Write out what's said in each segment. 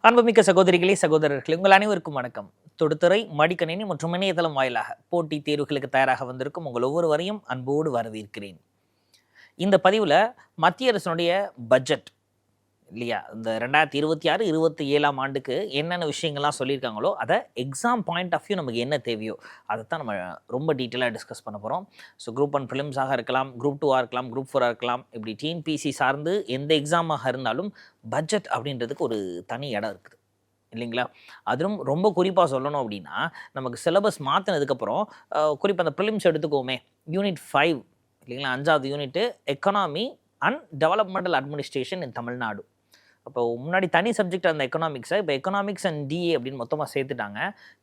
அன்புமிக்க சகோதரிகளே, சகோதரர்களே, உங்கள் அனைவருக்கும் வணக்கம். தொடுத்துறை மடிக்கணினி மற்றும் இணையதளம் வாயிலாக போட்டி தேர்வுகளுக்கு தயாராக வந்திருக்கும் உங்கள் ஒவ்வொருவரையும் அன்போடு வரவேற்கிறேன். இந்த பதிவில் மத்திய அரசினுடைய பட்ஜெட் இல்லையா, இந்த 2026-27 ஆண்டுக்கு என்னென்ன விஷயங்கள்லாம் சொல்லியிருக்காங்களோ அதை எக்ஸாம் பாயிண்ட் ஆஃப் வியூ நமக்கு என்ன தேவையோ அதைத்தான் நம்ம ரொம்ப டீட்டெயிலாக டிஸ்கஸ் பண்ண போகிறோம். ஸோ குரூப் 1 ப்ரிலிம்ஸாக இருக்கலாம், குரூப் 2ஆக இருக்கலாம், குரூப் 4ஆக இருக்கலாம், இப்படி டிஎன்பிசி சார்ந்து எந்த எக்ஸாமாக இருந்தாலும் பட்ஜெட் அப்படின்றதுக்கு ஒரு தனி இடம் இருக்குது இல்லைங்களா. அதிலும் ரொம்ப குறிப்பாக சொல்லணும் அப்படின்னா, நமக்கு சிலபஸ் மாற்றினதுக்கப்புறம் குறிப்பாக அந்த ப்ரிலிம்ஸ் எடுத்துக்கோமே, யூனிட் 5 இல்லைங்களா, 5வது unit economy and developmental administration இன் தமிழ்நாடு. அப்போ முன்னாடி தனி சப்ஜெக்ட் அந்த எக்கனாமிக்ஸை இப்போ எக்கனாமிக்ஸ் அண்ட் டிஏ அப்படின்னு மொத்தமாக சேர்த்துட்டாங்க.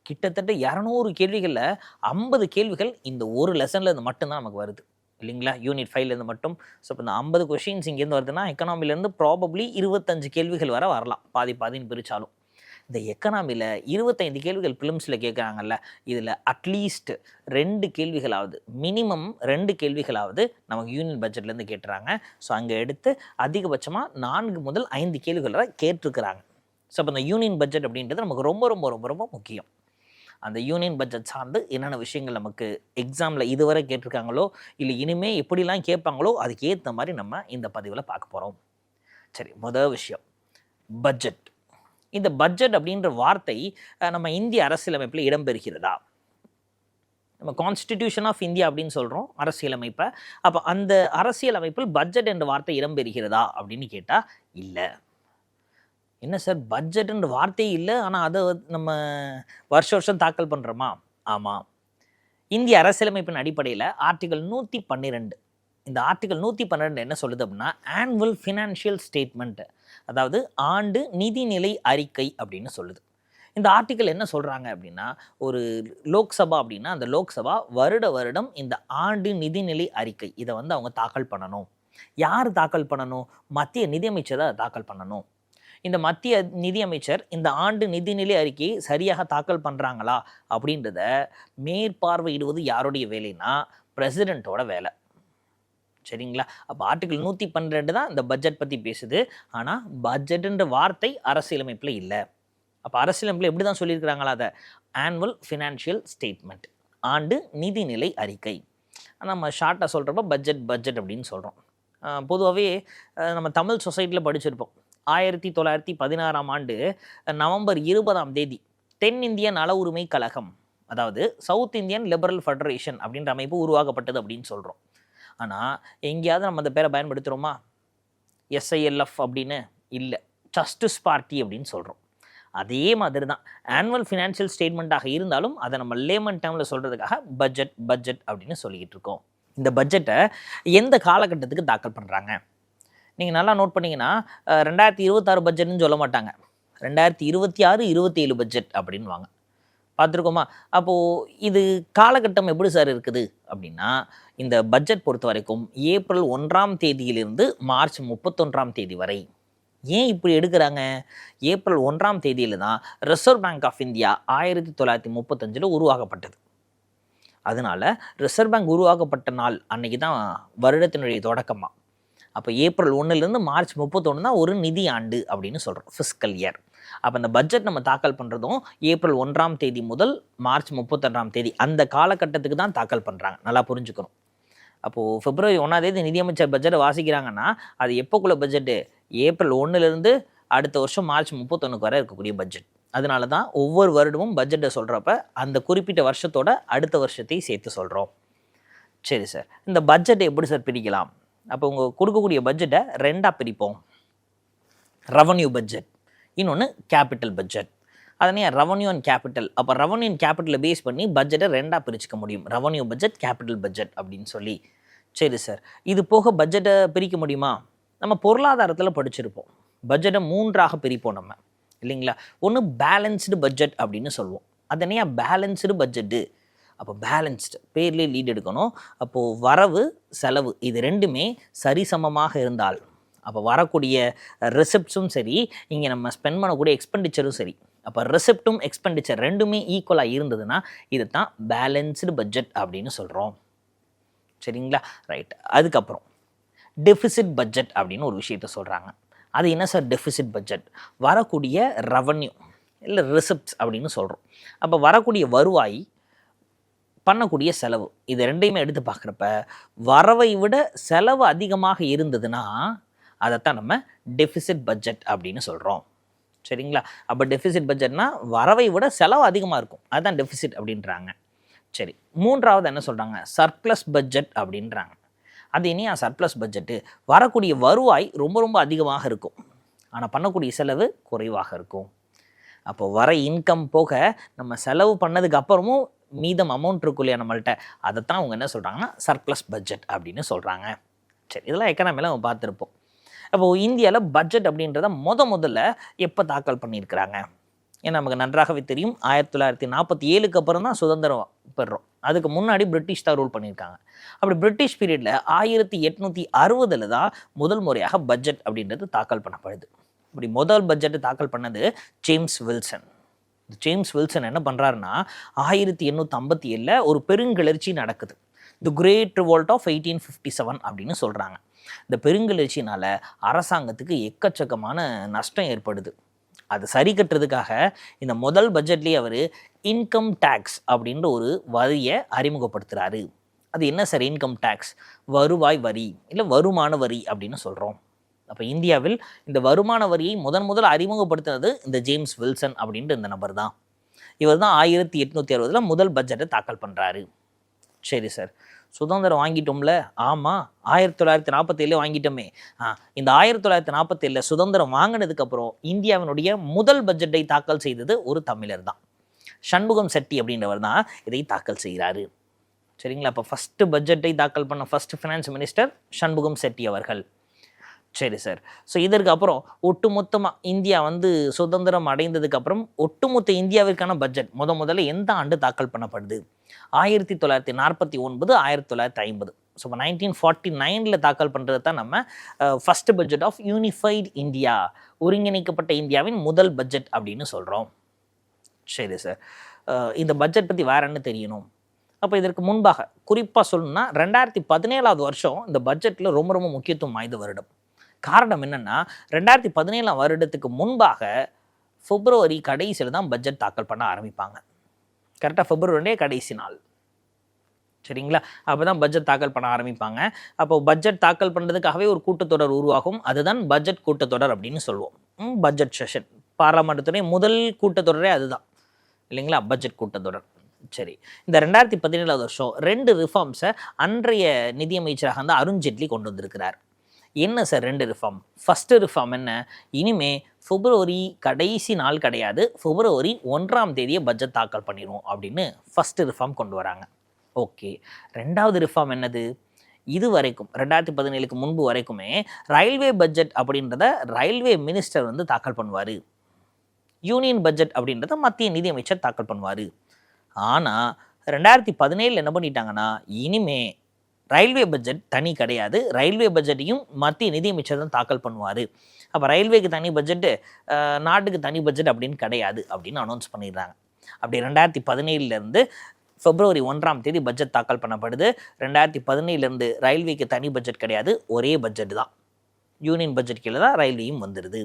கிட்டத்தட்ட 200 கேள்விகளில் 50 கேள்விகள் இந்த ஒரு லெசன்லேருந்து மட்டும்தான் நமக்கு வருது இல்லைங்களா, யூனிட் 5லேருந்து மட்டும். ஸோ இப்போ இந்த 50 கொஷின்ஸ் இங்கேருந்து வருதுன்னா எக்கனாமிலேருந்து ப்ராபப்ளி 25 கேள்விகள் வர வரலாம், பாதின்னு பிரித்தாலும். இந்த எக்கனாமியில் 25 கேள்விகள் ப்ரிலிம்ஸில் கேட்குறாங்கல்ல, இதில் அட்லீஸ்ட் 2 கேள்விகளாவது, மினிமம் 2 கேள்விகளாவது நமக்கு யூனியன் பட்ஜெட்லேருந்து கேட்டுறாங்க. ஸோ அங்கே எடுத்து அதிகபட்சமாக 4 முதல் 5 கேள்விகள் வரை கேட்டிருக்கிறாங்க. ஸோ அப்போ இந்த யூனியன் பட்ஜெட் அப்படின்றது நமக்கு ரொம்ப ரொம்ப ரொம்ப ரொம்ப முக்கியம். அந்த யூனியன் பட்ஜெட் சார்ந்து என்னென்ன விஷயங்கள் நமக்கு எக்ஸாமில் இதுவரை கேட்டிருக்காங்களோ இல்லை இனிமேல் எப்படிலாம் கேட்பாங்களோ அதுக்கு ஏற்ற மாதிரி நம்ம இந்த பதிவில் பார்க்க போகிறோம். சரி, முதல் விஷயம் பட்ஜெட். இந்த பட்ஜெட் அப்படின்ற வார்த்தை நம்ம இந்திய அரசியலமைப்பில் இடம்பெறுகிறதா? நம்ம கான்ஸ்டிடியூஷன் ஆஃப் இந்தியா அப்படின்னு சொல்கிறோம் அரசியலமைப்பை. அப்போ அந்த அரசியலமைப்பில் பட்ஜெட் என்ற வார்த்தை இடம்பெறுகிறதா அப்படின்னு கேட்டால் இல்லை. என்ன சார், பட்ஜெட்ன்ற வார்த்தையே இல்லை, ஆனால் அதை நம்ம வருஷம் தாக்கல் பண்ணுறோமா? ஆமாம். இந்திய அரசியலமைப்பின் அடிப்படையில் ஆர்டிகல் 112, இந்த ஆர்டிகல் 112 என்ன சொல்லுது அப்படின்னா, ஆனுவல் ஃபினான்ஷியல் ஸ்டேட்மெண்ட், அதாவது ஆண்டு நிதிநிலை அறிக்கை அப்படின்னு சொல்லுது. இந்த ஆர்டிக்கல் என்ன சொல்கிறாங்க அப்படின்னா, ஒரு லோக்சபா அப்படின்னா அந்த லோக்சபா வருடம் இந்த ஆண்டு நிதிநிலை அறிக்கை இதை அவங்க தாக்கல் பண்ணணும். யார் தாக்கல் பண்ணணும்? மத்திய நிதியமைச்சர் தான் தாக்கல் பண்ணணும். இந்த மத்திய நிதியமைச்சர் இந்த ஆண்டு நிதிநிலை அறிக்கையை சரியாக தாக்கல் பண்ணுறாங்களா அப்படின்றத மேற்பார்வையிடுவது யாருடைய வேலைன்னா பிரசிடெண்ட்டோட வேலை. சரிங்களா. அப்போ ஆர்டிகல் 112 தான் இந்த பட்ஜெட் பற்றி பேசுது. ஆனால் பட்ஜெட்டுன்ற வார்த்தை அரசியலமைப்பில் இல்லை. அப்போ அரசியலமைப்பில் எப்படி தான் சொல்லியிருக்கிறாங்களா, அதை ஆனுவல் ஃபினான்ஷியல் ஸ்டேட்மெண்ட், ஆண்டு நிதிநிலை அறிக்கை. நம்ம ஷார்ட்டாக சொல்கிறப்ப பட்ஜெட் அப்படின்னு சொல்கிறோம். பொதுவாகவே நம்ம தமிழ் சொசைட்டியில் படிச்சிருப்போம். 1916 ஆண்டு நவம்பர் 20 தென்னிந்திய நல உரிமை கழகம், அதாவது சவுத் இந்தியன் லிபரல் ஃபெடரேஷன் அப்படின்ற அமைப்பு உருவாக்கப்பட்டது அப்படின்னு சொல்கிறோம். ஆனால் எங்கேயாவது நம்ம அந்த பேரை பயன்படுத்துகிறோமா? எஸ்ஐஎல்எஃப் அப்படின்னு இல்லை, ஜஸ்டிஸ் பார்ட்டி அப்படின்னு சொல்கிறோம். அதே மாதிரி தான் ஆனுவல் ஃபினான்ஷியல் ஸ்டேட்மெண்ட்டாக இருந்தாலும் அதை நம்ம லேமன் டேர்மில் சொல்கிறதுக்காக பட்ஜெட் அப்படின்னு சொல்லிக்கிட்டு இருக்கோம். இந்த பட்ஜெட்டை எந்த காலகட்டத்துக்கு தாக்கல் பண்ணுறாங்க நீங்கள் நல்லா நோட் பண்ணிங்கன்னா, 2026 பட்ஜெட்னு சொல்ல மாட்டாங்க, 2026-27 பட்ஜெட் அப்படின்வாங்க. பார்த்துருக்கோமா? அப்போது இது காலகட்டம் எப்படி சார் இருக்குது அப்படின்னா, இந்த பட்ஜெட் பொறுத்த வரைக்கும் ஏப்ரல் 1 மார்ச் 31 வரை. ஏன் இப்படி எடுக்கிறாங்க? ஏப்ரல் 1 தான் ரிசர்வ் பேங்க் ஆஃப் இந்தியா 1935 உருவாக்கப்பட்டது. அதனால ரிசர்வ் பேங்க் உருவாக்கப்பட்ட நாள் அன்னைக்கு தான் வருடத்தினுடைய தொடக்கமாக. அப்போ ஏப்ரல் 1 மார்ச் 31 தான் ஒரு நிதி ஆண்டு அப்படின்னு சொல்கிறோம், ஃபிஸ்கல் இயர். அப்போ இந்த பட்ஜெட் நம்ம தாக்கல் பண்ணுறதும் ஏப்ரல் 1 முதல் மார்ச் 31 அந்த காலகட்டத்துக்கு தான் தாக்கல் பண்ணுறாங்க. நல்லா புரிஞ்சுக்கணும். அப்போது பிப்ரவரி 1 நிதியமைச்சர் பட்ஜெட்டை வாசிக்கிறாங்கன்னா அது எப்போக்குள்ள பட்ஜெட்டு? ஏப்ரல் 1 அடுத்த வருஷம் மார்ச் 31 வரை இருக்கக்கூடிய பட்ஜெட். அதனால தான் ஒவ்வொரு வருடமும் பட்ஜெட்டை சொல்கிறப்ப அந்த குறிப்பிட்ட வருஷத்தோட அடுத்த வருஷத்தை சேர்த்து சொல்கிறோம். சரி சார், இந்த பட்ஜெட்டை எப்படி சார் பிரிக்கலாம்? அப்போ உங்கள் கொடுக்கக்கூடிய பட்ஜெட்டை 2ஆக பிரிப்போம். ரெவன்யூ பட்ஜெட், இன்னொன்று கேபிட்டல் பட்ஜெட். அதனே ரெவன்யூ அண்ட் கேபிட்டல். அப்போ ரெவன்யூ அண்ட் கேபிட்டலை பேஸ் பண்ணி பட்ஜெட்டை 2ஆக பிரிச்சுக்க முடியும், ரெவன்யூ பட்ஜெட், கேபிட்டல் பட்ஜெட் அப்படின்னு சொல்லி. சரி சார், இது போக பட்ஜெட்டை பிரிக்க முடியுமா? நம்ம பொருளாதாரத்தில் படிச்சிருப்போம், பட்ஜெட்டை 3ஆக பிரிப்போம் நம்ம இல்லைங்களா. ஒன்று பேலன்ஸ்டு பட்ஜெட் அப்படின்னு சொல்லுவோம். அதனையா பேலன்ஸ்டு பட்ஜெட்டு. அப்போ பேலன்ஸ்டு பேர்லேயே லீட் எடுக்கணும். அப்போது வரவு செலவு இது ரெண்டுமே சரிசமமாக இருந்தால், அப்போ வரக்கூடிய ரிசிப்ட்ஸும் சரி, இங்கே நம்ம ஸ்பெண்ட் பண்ணக்கூடிய எக்ஸ்பெண்டிச்சரும் சரி, அப்போ ரிசிப்டும் எக்ஸ்பெண்டிச்சர் ரெண்டுமே ஈக்குவலாக இருந்ததுன்னா இது தான் பேலன்ஸ்டு பட்ஜெட் அப்படின்னு சொல்கிறோம். சரிங்களா, ரைட். அதுக்கப்புறம் டெஃபிசிட் பட்ஜெட் அப்படின்னு ஒரு விஷயத்த சொல்கிறாங்க. அது என்ன சார் டெஃபிசிட் பட்ஜெட்? வரக்கூடிய ரெவன்யூ இல்லை ரிசிப்ட்ஸ் அப்படின்னு சொல்கிறோம். அப்போ வரக்கூடிய வருவாய், பண்ணக்கூடிய செலவு, இது ரெண்டையுமே எடுத்து பார்க்குறப்ப வரவை விட செலவு அதிகமாக இருந்ததுன்னா அதைத்தான் நம்ம டெஃபிசிட் பட்ஜெட் அப்படின்னு சொல்கிறோம். சரிங்களா? அப்போ டெஃபிசிட் பட்ஜெட்னா வரவை விட செலவு அதிகமாக இருக்கும், அதுதான் டெஃபிசிட் அப்படின்றாங்க. சரி, மூன்றாவது என்ன சொல்கிறாங்க? சர்ப்ளஸ் பட்ஜெட் அப்படின்றாங்க. அது இனியா சர்ப்ளஸ் பட்ஜெட்டு? வரக்கூடிய வருவாய் ரொம்ப ரொம்ப அதிகமாக இருக்கும், ஆனால் பண்ணக்கூடிய செலவு குறைவாக இருக்கும். அப்போ வர இன்கம் போக நம்ம செலவு பண்ணதுக்கு அப்புறமும் மீதம் அமௌண்ட் இருக்கும் இல்லையா நம்மள்கிட்ட, அதைத்தான் அவங்க என்ன சொல்கிறாங்கன்னா சர்ப்ளஸ் பட்ஜெட் அப்படின்னு சொல்கிறாங்க. சரி, இதெல்லாம் எக்கனாமியில் நம்ம பார்த்துருப்போம். அப்போது இந்தியாவில் பட்ஜெட் அப்படின்றத முதல்ல எப்போ தாக்கல் பண்ணியிருக்கிறாங்க? ஏன்னா நமக்கு நன்றாகவே தெரியும், 1947க்கு அப்புறம் தான் சுதந்திரம் பெறுறோம். அதுக்கு முன்னாடி பிரிட்டிஷ் தான் ரூல் பண்ணியிருக்காங்க. அப்படி பிரிட்டிஷ் பீரியடில் 1860 தான் முதல் முறையாக பட்ஜெட் அப்படின்றது தாக்கல் பண்ணப்படுது. இப்படி முதல் பட்ஜெட்டு தாக்கல் பண்ணது ஜேம்ஸ் வில்சன். ஜேம்ஸ் வில்சன் என்ன பண்ணுறாருன்னா 1857 ஒரு பெருங்கிளர்ச்சி நடக்குது. தி கிரேட் ரிவோல்ட் ஆஃப் 1857 அப்படின்னு சொல்கிறாங்க. இந்த பெருங்கிளர்ச்சினால் அரசாங்கத்துக்கு எக்கச்சக்கமான நஷ்டம் ஏற்படுது. அது சரி கட்டுறதுக்காக இந்த முதல் பட்ஜெட்லேயே அவர் இன்கம் டேக்ஸ் அப்படின்ற ஒரு வரியை அறிமுகப்படுத்துகிறாரு. அது என்ன சார் இன்கம் டேக்ஸ்? வருவாய் வரி இல்லை வருமான வரி அப்படின்னு சொல்கிறோம். அப்போ இந்தியாவில் இந்த வருமான வரியை முதல் அறிமுகப்படுத்தினது இந்த ஜேம்ஸ் வில்சன் அப்படின்ற இந்த நபர் தான். இவர் தான் 1860 முதல் பட்ஜெட்டை தாக்கல் பண்ணுறாரு. சரி சார், சுதந்திரம் வாங்கிட்டோம்ல? ஆமாம், 1947 வாங்கிட்டோமே. இந்த 1947 சுதந்திரம் வாங்கினதுக்கப்புறம் இந்தியாவினுடைய முதல் பட்ஜெட்டை தாக்கல் செய்தது ஒரு தமிழர் தான். சண்முகம் செட்டி அப்படின்றவர் தான் இதை தாக்கல் செய்கிறாரு. சரிங்களா? அப்போ ஃபஸ்ட்டு பட்ஜெட்டை தாக்கல் பண்ண first finance minister Shanmukham Chetty அவர்கள். சரி சார், ஸோ இதற்கு அப்புறம் ஒட்டுமொத்தமாக இந்தியா சுதந்திரம் அடைந்ததுக்கப்புறம் ஒட்டுமொத்த இந்தியாவிற்கான பட்ஜெட் முதல்ல எந்த ஆண்டு தாக்கல் பண்ணப்படுது? 1949, 1950. ஸோ இப்போ 1949 தாக்கல் பண்ணுறது தான் நம்ம first budget of unified India, ஒருங்கிணைக்கப்பட்ட இந்தியாவின் முதல் பட்ஜெட் அப்படின்னு சொல்கிறோம். சரி சார், இந்த பட்ஜெட் பற்றி வேற என்ன தெரியணும்? அப்போ இதற்கு முன்பாக குறிப்பாக சொல்லணும்னா 2017 வருஷம் இந்த பட்ஜெட்டில் ரொம்ப ரொம்ப முக்கியத்துவம் வாய்ந்த வருடம். காரணம் என்னென்னா 2017 வருடத்துக்கு முன்பாக பிப்ரவரி கடைசியில் தான் பட்ஜெட் தாக்கல் பண்ண ஆரம்பிப்பாங்க. கரெக்டாக பிப்ரவரியே கடைசி நாள். சரிங்களா? அப்போ தான் பட்ஜெட் தாக்கல் பண்ண ஆரம்பிப்பாங்க. அப்போ பட்ஜெட் தாக்கல் பண்ணுறதுக்காகவே ஒரு கூட்டத்தொடர் உருவாகும். அதுதான் பட்ஜெட் கூட்டத்தொடர் அப்படின்னு சொல்லுவோம். பட்ஜெட் செஷன், பார்லமெண்ட்டுடைய முதல் கூட்டத்தொடரே அதுதான் இல்லைங்களா? பட்ஜெட் கூட்டத்தொடர். சரி, இந்த 2017 வருஷம் 2 ரிஃபார்ம்ஸை அன்றைய நிதியமைச்சராக அருண்ஜேட்லி கொண்டு வந்திருக்கிறார். என்ன சார் 2 ரிஃபார்ம்? ஃபஸ்ட்டு ரிஃபார்ம் என்ன? இனிமே பிப்ரவரி கடைசி நாள் கிடையாது, பிப்ரவரி 1ஆம் தேதியை பட்ஜெட் தாக்கல் பண்ணிடுவோம் அப்படின்னு ஃபஸ்ட்டு ரிஃபார்ம் கொண்டு வராங்க. ஓகே, 2வது ரிஃபார்ம் என்னது? இது வரைக்கும் 2017க்கு முன்பு வரைக்குமே ரயில்வே பட்ஜெட் அப்படின்றத ரயில்வே மினிஸ்டர் தாக்கல் பண்ணுவார். யூனியன் பட்ஜெட் அப்படின்றத மத்திய நிதியமைச்சர் தாக்கல் பண்ணுவார். ஆனால் 2017 என்ன பண்ணிட்டாங்கன்னா இனிமே ரயில்வே பட்ஜெட் தனி கிடையாது, ரயில்வே பட்ஜெட்டையும் மத்திய நிதியமைச்சர் தான் தாக்கல் பண்ணுவார். அப்போ ரயில்வேக்கு தனி பட்ஜெட்டு, நாட்டுக்கு தனி பட்ஜெட் அப்படின்னு கிடையாது அப்படின்னு அனௌன்ஸ் பண்ணிடுறாங்க. அப்படி 2017 பிப்ரவரி 1ஆம் தேதி பட்ஜெட் தாக்கல் பண்ணப்படுது. 2017 ரயில்வேக்கு தனி பட்ஜெட் கிடையாது, ஒரே பட்ஜெட் தான். யூனியன் பட்ஜெட் கீழே தான் ரயில்வேயும் வந்துடுது.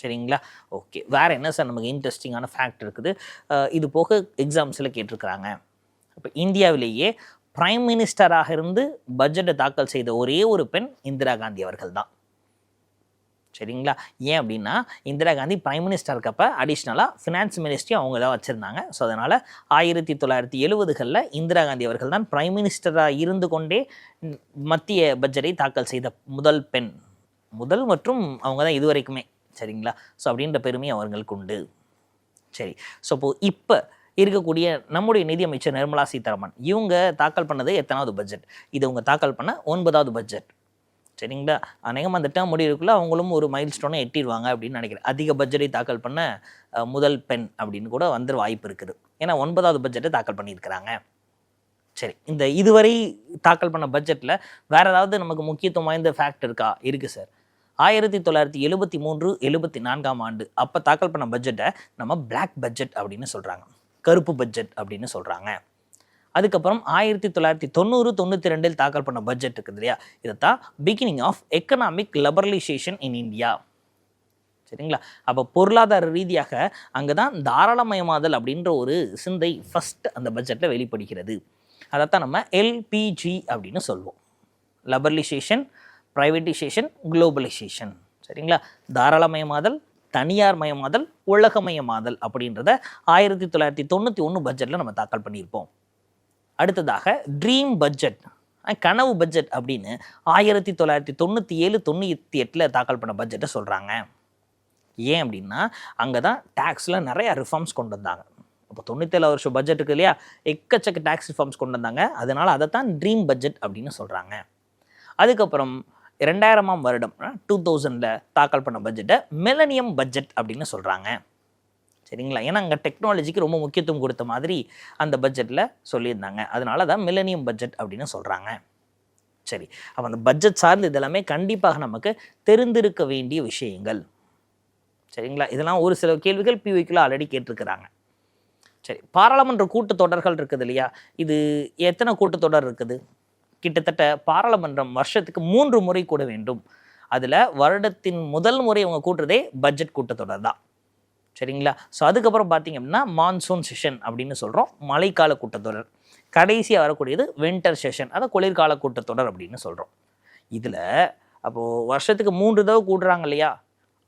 சரிங்களா? ஓகே, வேறு என்ன சார் நமக்கு இன்ட்ரெஸ்டிங்கான ஃபேக்ட் இருக்குது? இது போக எக்ஸாம்ஸில் கேட்டிருக்கிறாங்க. இப்போ இந்தியாவிலேயே பிரைம் மினிஸ்டராக இருந்து பட்ஜெட்டை தாக்கல் செய்த ஒரே ஒரு பெண் இந்திரா காந்தி அவர்கள் தான். சரிங்களா? ஏன் அப்படின்னா இந்திரா காந்தி பிரைம் மினிஸ்டர் இருக்கப்போ அடிஷ்னலாக ஃபினான்ஸ் மினிஸ்ட்ரியும் அவங்க தான் வச்சுருந்தாங்க. ஸோ அதனால் 1970களில் இந்திரா காந்தி அவர்கள் தான் பிரைம் மினிஸ்டராக இருந்து கொண்டே மத்திய பட்ஜெட்டை தாக்கல் செய்த முதல் பெண், முதல் மற்றும் அவங்க தான் இதுவரைக்குமே. சரிங்களா? ஸோ அப்படின்ற பெருமை அவர்களுக்கு உண்டு. சரி, ஸோ இப்போ இருக்கக்கூடிய நம்முடைய நிதியமைச்சர் நிர்மலா சீதாராமன் இவங்க தாக்கல் பண்ணது எத்தனாவது பட்ஜெட்? இது அவங்க தாக்கல் பண்ண 9வது பட்ஜெட். சரிங்களா? அநேகமாக அந்த டேர்ம் முடிவுக்குள்ளே அவங்களும் ஒரு மைல் ஸ்டோனை எட்டிடுவாங்க அப்படின்னு நினைக்கிறேன். அதிக பட்ஜெட்டை தாக்கல் பண்ண முதல் பெண் அப்படின்னு கூட வாய்ப்பு இருக்குது. ஏன்னா 9வது பட்ஜெட்டை தாக்கல் பண்ணியிருக்கிறாங்க. சரி, இந்த இதுவரை தாக்கல் பண்ண பட்ஜெட்டில் வேறு ஏதாவது நமக்கு முக்கியத்துவம் வாய்ந்த ஃபேக்ட் இருக்கா? இருக்குது சார். 1973, 74ஆம் ஆண்டு அப்போ தாக்கல் பண்ண பட்ஜெட்டை நம்ம பிளாக் பட்ஜெட் அப்படின்னு சொல்கிறாங்க, கருப்பு பட்ஜெட் அப்படின்னு சொல்கிறாங்க. அதுக்கப்புறம் 1990, 92 தாக்கல் பண்ண பட்ஜெட் இருக்குது இல்லையா, இதைத்தான் beginning of economic liberalisation in India சரிங்களா? அப்போ பொருளாதார ரீதியாக அங்கே தான் தாராளமயமாதல் அப்படின்ற ஒரு சிந்தை ஃபஸ்ட் அந்த பட்ஜெட்டில் வெளிப்படுகிறது. அதைத்தான் நம்ம எல்பிஜி அப்படின்னு சொல்லுவோம். லபரலைசேஷன், ப்ரைவேட்டைசேஷன், குளோபலைசேஷன். சரிங்களா? தாராளமயமாதல், தனியார் மயமாதல், உலகமயமாதல் அப்படின்றத 1991 பட்ஜெட்டில் நம்ம தாக்கல் பண்ணியிருப்போம். அடுத்ததாக ட்ரீம் பட்ஜெட், கனவு பட்ஜெட் அப்படின்னு 1997-98 தாக்கல் பண்ண பட்ஜெட்டை சொல்கிறாங்க. ஏன் அப்படின்னா அங்கே தான் டேக்ஸில் நிறையா ரிஃபார்ம்ஸ் கொண்டு வந்தாங்க. இப்போ 97 வருஷம் பட்ஜெட் இருக்கு இல்லையா, எக்கச்சக்க டேக்ஸ் ரிஃபார்ம்ஸ் கொண்டு வந்தாங்க. அதனால் அதை தான் ட்ரீம் பட்ஜெட் அப்படின்னு சொல்கிறாங்க. அதுக்கப்புறம் 2000ஆம் வருடம் 2000ல் தாக்கல் பண்ண பட்ஜெட்டை மில்லனியம் பட்ஜெட் அப்படின்னு சொல்கிறாங்க. சரிங்களா? ஏன்னா அங்கே டெக்னாலஜிக்கு ரொம்ப முக்கியத்துவம் கொடுத்த மாதிரி அந்த பட்ஜெட்டில் சொல்லியிருந்தாங்க. அதனால தான் மில்லனியம் பட்ஜெட் அப்படின்னு சொல்கிறாங்க. சரி, அப்போ அந்த பட்ஜெட் சார்ந்து இதெல்லாமே கண்டிப்பாக நமக்கு தெரிந்திருக்க வேண்டிய விஷயங்கள். சரிங்களா? இதெல்லாம் ஒரு சில கேள்விகள் பிவிக்கில் ஆல்ரெடி கேட்டிருக்கிறாங்க. சரி, பாராளுமன்ற கூட்டத்தொடர்கள் இருக்குது இல்லையா, இது எத்தனை கூட்டத்தொடர் இருக்குது? கிட்டத்தட்ட பாராளுமன்றம் வருஷத்துக்கு 3 முறை கூட வேண்டும். அதில் வருடத்தின் முதல் முறை அவங்க கூட்டுறதே பட்ஜெட் கூட்டத்தொடர் தான். சரிங்களா? ஸோ அதுக்கப்புறம் பார்த்தீங்க அப்படின்னா மான்சூன் செஷன் அப்படின்னு சொல்கிறோம், மழைக்கால கூட்டத்தொடர். கடைசியாக வரக்கூடியது வின்டர் செஷன், அதை குளிர்கால கூட்டத்தொடர் அப்படின்னு சொல்கிறோம். இதில் அப்போது வருஷத்துக்கு 3 தடவை கூடுறாங்க இல்லையா,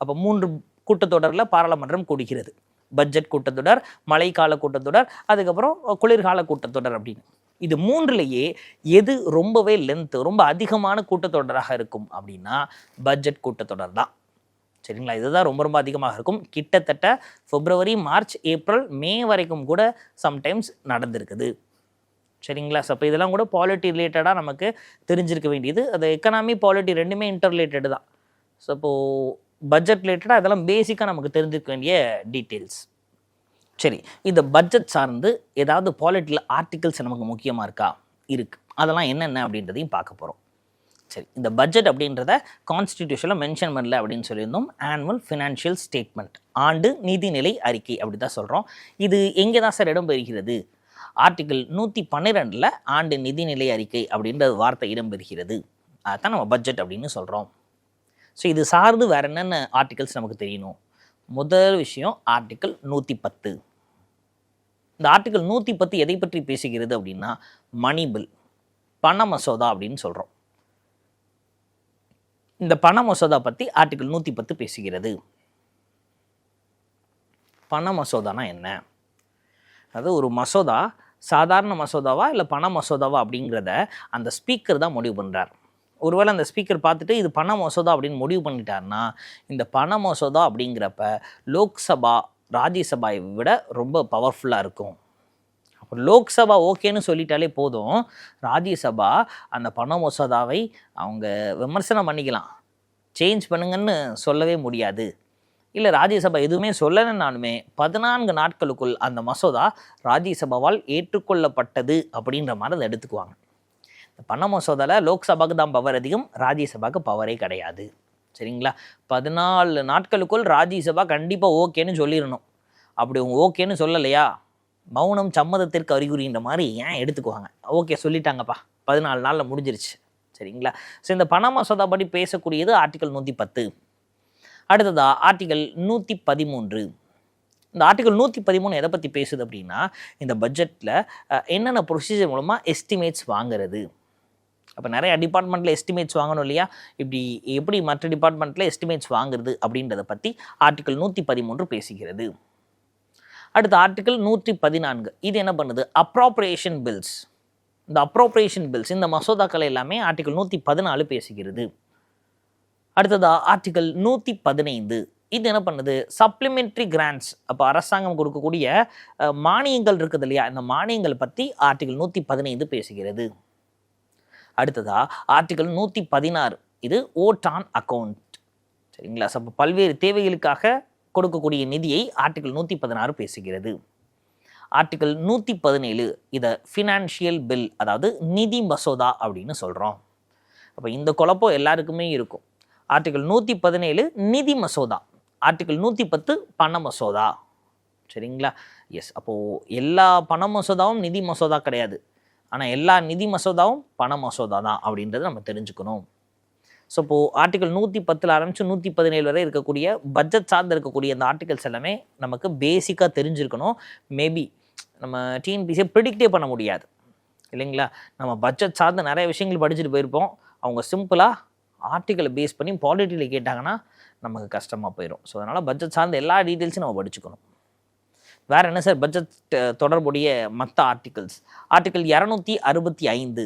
அப்போ 3 கூட்டத்தொடரில் பாராளுமன்றம் கூடுகிறது. பட்ஜெட் கூட்டத்தொடர், மழைக்கால கூட்டத்தொடர், அதுக்கப்புறம் குளிர்கால கூட்டத்தொடர் அப்படின்னு. இது 3லேயே எது ரொம்பவே லென்த்து, ரொம்ப அதிகமான கூட்டத்தொடராக இருக்கும் அப்படின்னா பட்ஜெட் கூட்டத்தொடர் தான். சரிங்களா? இதுதான் ரொம்ப ரொம்ப அதிகமாக இருக்கும். கிட்டத்தட்ட பிப்ரவரி, மார்ச், ஏப்ரல், மே வரைக்கும் கூட சம்டைம்ஸ் நடந்திருக்குது. சரிங்களா? ஸோ அப்போ இதெல்லாம் கூட பாலிட்டி ரிலேட்டடாக நமக்கு தெரிஞ்சிருக்க வேண்டியது. அது எக்கனாமி, பாலிட்டி ரெண்டுமே இன்டர்ரிலேட்டடு தான். ஸோ இப்போது பட்ஜெட் ரிலேட்டடாக அதெல்லாம் பேசிக்காக நமக்கு தெரிஞ்சிருக்க வேண்டிய டீட்டெயில்ஸ். சரி, இந்த பட்ஜெட் சார்ந்து ஏதாவது பாலிட்டியில் ஆர்டிகல்ஸ் நமக்கு முக்கியமாக இருக்கா? இருக்குது. அதெல்லாம் என்னென்ன அப்படின்றதையும் பார்க்க போகிறோம். சரி, இந்த பட்ஜெட் அப்படின்றத கான்ஸ்டிடியூஷனில் மென்ஷன் பண்ணல அப்படின்னு சொல்லியிருந்தோம். ஆனுவல் ஃபினான்ஷியல் ஸ்டேட்மெண்ட், ஆண்டு நிதிநிலை அறிக்கை அப்படி தான் சொல்கிறோம். இது எங்கே தான் சார் இடம்பெறுகிறது? ஆர்டிகிள் 112 ஆண்டு நிதிநிலை அறிக்கை அப்படின்ற வார்த்தை இடம்பெறுகிறது. அதுதான் நம்ம பட்ஜெட் அப்படின்னு சொல்கிறோம். ஸோ இது சார்ந்து வேறு என்னென்ன ஆர்டிகல்ஸ் நமக்கு தெரியணும்? முதல் விஷயம் ஆர்டிகிள் 110. இந்த ஆர்டிகிள் 110 எதை பற்றி பேசுகிறது அப்படின்னா மணி பில், பண மசோதா அப்படின்னு சொல்கிறோம். இந்த பண மசோதா பற்றி ஆர்டிகிள் 110 பேசுகிறது. பண மசோதானா என்ன? அது ஒரு மசோதா சாதாரண மசோதாவா இல்லை பண மசோதாவா அப்படிங்கிறத அந்த ஸ்பீக்கர் தான் முடிவு பண்ணுறார். ஒருவேளை அந்த ஸ்பீக்கர் பார்த்துட்டு இது பண மசோதா அப்படின்னு முடிவு பண்ணிட்டாருன்னா இந்த பண மசோதா அப்படிங்கிறப்ப லோக்சபா ராஜ்யசபாவை விட ரொம்ப பவர்ஃபுல்லாக இருக்கும். அப்போ லோக்சபா ஓகேன்னு சொல்லிட்டாலே போதும், ராஜ்யசபா அந்த பண மசோதாவை அவங்க விமர்சனம் பண்ணிக்கலாம், சேஞ்ச் பண்ணுங்கன்னு சொல்லவே முடியாது. இல்லை ராஜ்யசபா எதுவுமே சொல்லலைன்னாலுமே 14 நாட்களுக்குள் அந்த மசோதா ராஜ்யசபாவால் ஏற்றுக்கொள்ளப்பட்டது அப்படின்ற மாதிரி அதை எடுத்துக்குவாங்க. இந்த பண மசோதாவில் லோக்சபாவுக்கு தான் பவர் அதிகம், ராஜ்யசபாவுக்கு பவரே கிடையாது. சரிங்களா? 14 நாட்களுக்குள் ராஜ்யசபா கண்டிப்பாக ஓகேன்னு சொல்லிடணும். அப்படி அவங்க ஓகேன்னு சொல்லலையா, மௌனம் சம்மதத்திற்கு அறிகுறின்ற மாதிரி ஏன் எடுத்துக்குவாங்க. ஓகே சொல்லிட்டாங்கப்பா, 14 நாளில் முடிஞ்சிருச்சு. சரிங்களா? ஸோ இந்த பண மசோதா படி பேசக்கூடியது ஆர்டிகல் 110. அடுத்ததா ஆர்டிகல் 113. இந்த ஆர்டிகல் 113 எதை பற்றி பேசுது அப்படின்னா இந்த பட்ஜெட்டில் என்னென்ன ப்ரொசீஜர் மூலமாக எஸ்டிமேட்ஸ் வாங்குறது. அப்போ நிறைய டிபார்ட்மெண்ட்டில் எஸ்டிமேட்ஸ் வாங்கணும் இல்லையா, இப்படி எப்படி மற்ற டிபார்ட்மெண்ட்டில் எஸ்டிமேட்ஸ் வாங்குறது அப்படின்றத பற்றி ஆர்டிகல் 113 பேசுகிறது. அடுத்த ஆர்டிகல் 114 இது என்ன பண்ணுது? Appropriation bills. இந்த அப்ராப்ரியேஷன் பில்ஸ் இந்த மசோதாக்கள் எல்லாமே ஆர்டிகல் 114 பேசுகிறது. அடுத்ததா ஆர்டிகல் 115 இது என்ன பண்ணுது? Supplementary grants. அப்போ அரசாங்கம் கொடுக்கக்கூடிய மானியங்கள் இருக்குது இல்லையா, இந்த மானியங்கள் பற்றி ஆர்டிகல் 115 பேசுகிறது. அடுத்ததா ஆர்டிகல் 116 இது ஓட் ஆன் அக்கௌண்ட். சரிங்களா? ஸோ அப்போ பல்வேறு தேவைகளுக்காக கொடுக்கக்கூடிய நிதியை ஆர்டிகல் 116 பேசுகிறது. ஆர்டிகல் 117 இதை ஃபினான்ஷியல் பில், அதாவது நிதி மசோதா அப்படின்னு சொல்கிறோம். அப்போ இந்த குழப்பம் எல்லாருக்குமே இருக்கும். ஆர்டிகல் 117 நிதி மசோதா, ஆர்டிகல் 110 பண மசோதா. சரிங்களா? எஸ், அப்போது எல்லா பண மசோதாவும் நிதி மசோதா கிடையாது, ஆனால் எல்லா நிதி மசோதாவும் பண மசோதா தான் அப்படின்றத நம்ம தெரிஞ்சுக்கணும். ஸோ இப்போது ஆர்டிகல் 110 ஆரம்பித்து 117 வரை இருக்கக்கூடிய பட்ஜெட் சார்ந்து இருக்கக்கூடிய அந்த ஆர்டிகல்ஸ் எல்லாமே நமக்கு பேசிக்காக தெரிஞ்சிருக்கணும். மேபி நம்ம டிஎன்பிசியை ப்ரிடிக்டே பண்ண முடியாது இல்லைங்களா. நம்ம பட்ஜெட் சார்ந்த நிறைய விஷயங்கள் படிச்சுட்டு போயிருப்போம். அவங்க சிம்பிளாக ஆர்டிக்கலை பேஸ் பண்ணி பாலிட்டியில் கேட்டாங்கன்னா நமக்கு கஷ்டமாக போயிடும். ஸோ அதனால் பட்ஜெட் சார்ந்த எல்லா டீட்டெயில்ஸும் நம்ம படிச்சுக்கணும். வேறு என்ன சார் பட்ஜெட் தொடர்புடைய மற்ற ஆர்டிகல்ஸ்? ஆர்டிகல் 265.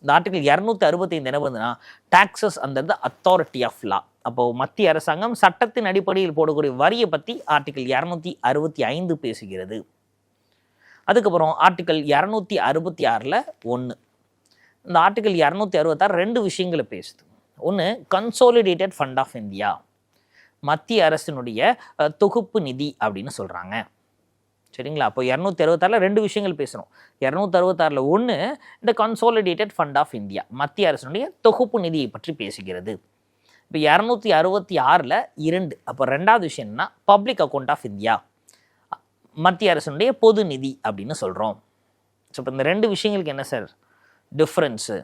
இந்த ஆர்டிகல் 265 என்ன பண்ணுதுன்னா, taxes under the authority of law. அப்போது மத்திய அரசாங்கம் சட்டத்தின் அடிப்படையில் போடக்கூடிய வரியை பற்றி ஆர்டிகல் 265 பேசுகிறது. அதுக்கப்புறம் ஆர்டிகல் 266 1. இந்த ஆர்டிகல் 266 2 விஷயங்களை பேசுது. ஒன்று, கன்சாலிடேட்டட் ஃபண்ட் ஆஃப் இந்தியா, மத்திய அரசினுடைய தொகுப்பு நிதி அப்படின்னு சொல்கிறாங்க. சரிங்களா. அப்போ 266 2 விஷயங்கள் பேசுகிறோம். 266 1 இந்த கன்சாலிடேட்டட் ஃபண்ட் ஆஃப் இந்தியா, மத்திய அரசினுடைய தொகுப்பு நிதியை பற்றி பேசுகிறது. இப்போ 266 2. அப்போ ரெண்டாவது விஷயம் என்னன்னா, பப்ளிக் அக்கௌண்ட் ஆஃப் இந்தியா, மத்திய அரசினுடைய பொது நிதி அப்படின்னு சொல்கிறோம். ஸோ இப்போ இந்த 2 விஷயங்களுக்கு என்ன சார் டிஃப்ரென்ஸு?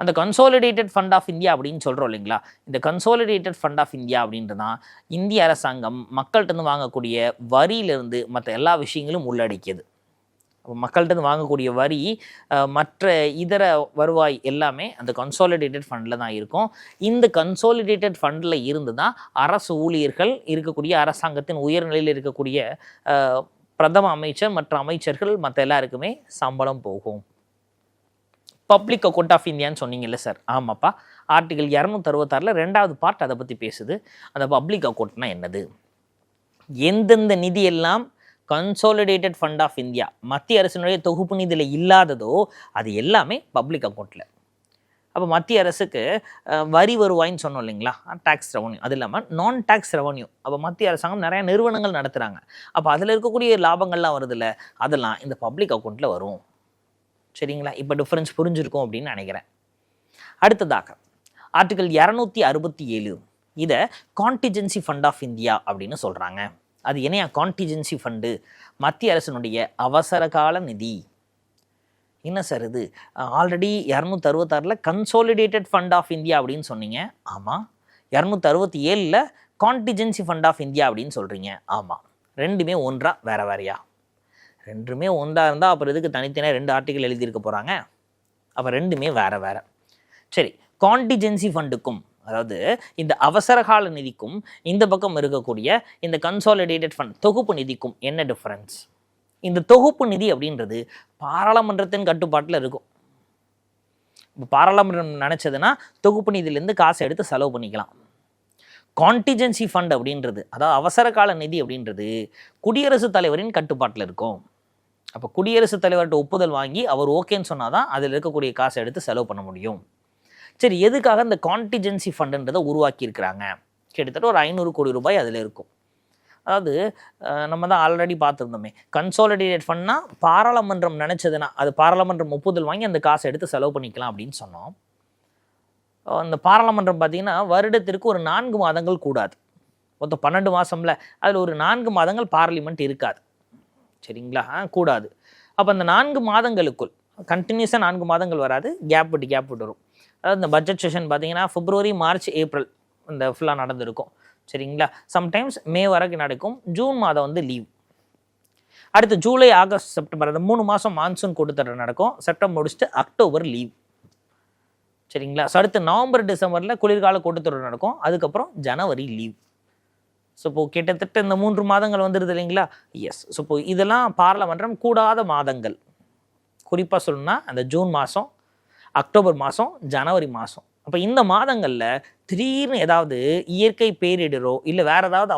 அந்த கன்சாலிடேட்டட் ஃபண்ட் ஆஃப் இந்தியா அப்படின்னு சொல்கிறோம் இல்லைங்களா. இந்த கன்சாலிடேட்டட் ஃபண்ட் ஆஃப் இந்தியா அப்படின்றதான் இந்திய அரசாங்கம் மக்கள்கிட்ட வாங்கக்கூடிய வரியிலிருந்து மற்ற எல்லா விஷயங்களும் உள்ளடக்கியது. அப்போ மக்கள்கிட்ட வாங்கக்கூடிய வரி, மற்ற இதர வருவாய் எல்லாமே அந்த கன்சாலிடேட்டட் ஃபண்டில் தான் இருக்கும். இந்த கன்சாலிடேட்டட் ஃபண்டில் இருந்து தான் அரசு ஊழியர்கள் இருக்கக்கூடிய, அரசாங்கத்தின் உயர்நிலையில் இருக்கக்கூடிய பிரதம அமைச்சர் மற்ற அமைச்சர்கள் மற்ற எல்லாருக்குமே சம்பளம் போகும். பப்ளிக் அக்கௌண்ட் ஆஃப் இந்தியான்னு சொன்னீங்கல்ல சார். ஆமாப்பா, ஆர்டிகல் 266 2வது பார்ட் அதை பற்றி பேசுது. அந்த பப்ளிக் அக்கௌண்ட்னா என்னது? எந்தெந்த நிதியெல்லாம் கன்சாலிடேட்டட் ஃபண்ட் ஆஃப் இந்தியா, மத்திய அரசினுடைய தொகுப்பு நிதியில் இல்லாததோ அது எல்லாமே பப்ளிக் அக்கௌண்ட்டில். அப்போ மத்திய அரசுக்கு வரி வருவாயின்னு சொன்னோம் இல்லைங்களா, டேக்ஸ் ரெவன்யூ. அது இல்லாமல் நான் டேக்ஸ் ரெவன்யூ. அப்போ மத்திய அரசாங்கம் நிறையா நிறுவனங்கள் நடத்துகிறாங்க. அப்போ அதில் இருக்கக்கூடிய லாபங்கள்லாம் வருதில்ல, அதெல்லாம் இந்த பப்ளிக் அக்கௌண்ட்டில் வரும். சரிங்களா. இப்போ டிஃப்ரென்ஸ் புரிஞ்சிருக்கும் அப்படின்னு நினைக்கிறேன். அடுத்ததாக ஆர்டிகல் 267, இதை கான்டிஜென்சி ஃபண்ட் ஆஃப் இந்தியா அப்படின்னு சொல்கிறாங்க. அது என்னையா கான்டிஜென்சி ஃபண்டு? மத்திய அரசினுடைய அவசர கால நிதி. என்ன சார் இது? Already 266 consolidated fund of India அப்படின்னு சொன்னீங்க. ஆமாம். 267 கான்டிஜென்சி ஃபண்ட் ஆஃப் இந்தியா அப்படின்னு சொல்கிறீங்க. ஆமாம். ரெண்டுமே ஒன்றா வேற வேறையா? ரெண்டுமே ஒன்றா இருந்தால் அப்புறம் எதுக்கு தனித்தனியாக 2 ஆர்டிகல் எழுதியிருக்க போகிறாங்க? அப்போ ரெண்டுமே வேறு வேறு. சரி, கான்டிஜென்சி ஃபண்டுக்கும், அதாவது இந்த அவசர கால நிதிக்கும் இந்த பக்கம் இருக்கக்கூடிய இந்த கன்சாலிடேட்டட் ஃபண்ட் தொகுப்பு நிதிக்கும் என்ன டிஃப்ரென்ஸ்? இந்த தொகுப்பு நிதி அப்படின்றது பாராளுமன்றத்தின் கட்டுப்பாட்டில் இருக்கும். இப்போ பாராளுமன்றம் நினச்சதுன்னா தொகுப்பு நிதியிலேருந்து காசை எடுத்து செலவு பண்ணிக்கலாம். கான்டிஜென்சி ஃபண்ட் அப்படின்றது, அதாவது அவசர கால நிதி அப்படின்றது குடியரசுத் தலைவரின் கட்டுப்பாட்டில் இருக்கும். அப்போ குடியரசுத் தலைவர்கிட்ட ஒப்புதல் வாங்கி அவர் ஓகேன்னு சொன்னால் தான் அதில் இருக்கக்கூடிய காசை எடுத்து செலவு பண்ண முடியும். சரி, எதுக்காக இந்த கான்டிஜென்சி ஃபண்டுன்றதை உருவாக்கியிருக்கிறாங்க? கிட்டத்தட்ட ஒரு 500 கோடி ரூபாய் அதில் இருக்கும். அதாவது நம்ம தான் ஆல்ரெடி பார்த்துருந்தோமே, கன்சாலிடேட்டட் ஃபண்ட்னா பாராளுமன்றம் நினச்சதுன்னா அது பாராளுமன்றம் ஒப்புதல் வாங்கி அந்த காசை எடுத்து செலவு பண்ணிக்கலாம் அப்படின்னு சொன்னோம். அந்த பாராளுமன்றம் பார்த்திங்கன்னா வருடத்திற்கு ஒரு 4 மாதங்கள் கூடாது. மொத்தம் 12 மாதம்ல அதில் ஒரு 4 மாதங்கள் பார்லிமெண்ட் இருக்காது. சரிங்களா, கூடாது. அப்போ அந்த 4 மாதங்களுக்குள் கண்டினியூஸாக 4 மாதங்கள் வராது, கேப் விட்டு வரும். அதாவது இந்த பட்ஜெட் செஷன் பார்த்திங்கன்னா பிப்ரவரி, மார்ச், ஏப்ரல் இந்த ஃபுல்லாக நடந்திருக்கும். சரிங்களா, சம்டைம்ஸ் மே வரைக்கும் நடக்கும். ஜூன் மாதம் வந்து லீவ். அடுத்து ஜூலை, ஆகஸ்ட், செப்டம்பர் அந்த 3 மாதம் மான்சூன் கூட்டத்தொடர் நடக்கும். செப்டம்பர் முடிச்சுட்டு அக்டோபர் லீவ். சரிங்களா. ஸோ அடுத்து நவம்பர், டிசம்பரில் குளிர்கால கூட்டத்தொடர் நடக்கும். அதுக்கப்புறம் ஜனவரி லீவ். ஸோ இப்போது கிட்டத்தட்ட இந்த 3 மாதங்கள் வந்துடுது இல்லைங்களா. எஸ். ஸோ இப்போ இதெல்லாம் பாராளுமன்றம் கூடாத மாதங்கள். குறிப்பாக சொல்லணும்னா அந்த ஜூன் மாதம், அக்டோபர் மாதம், ஜனவரி மாதம். அப்போ இந்த மாதங்களில் திடீர்னு ஏதாவது இயற்கை பேரிடரோ இல்லை வேறு ஏதாவது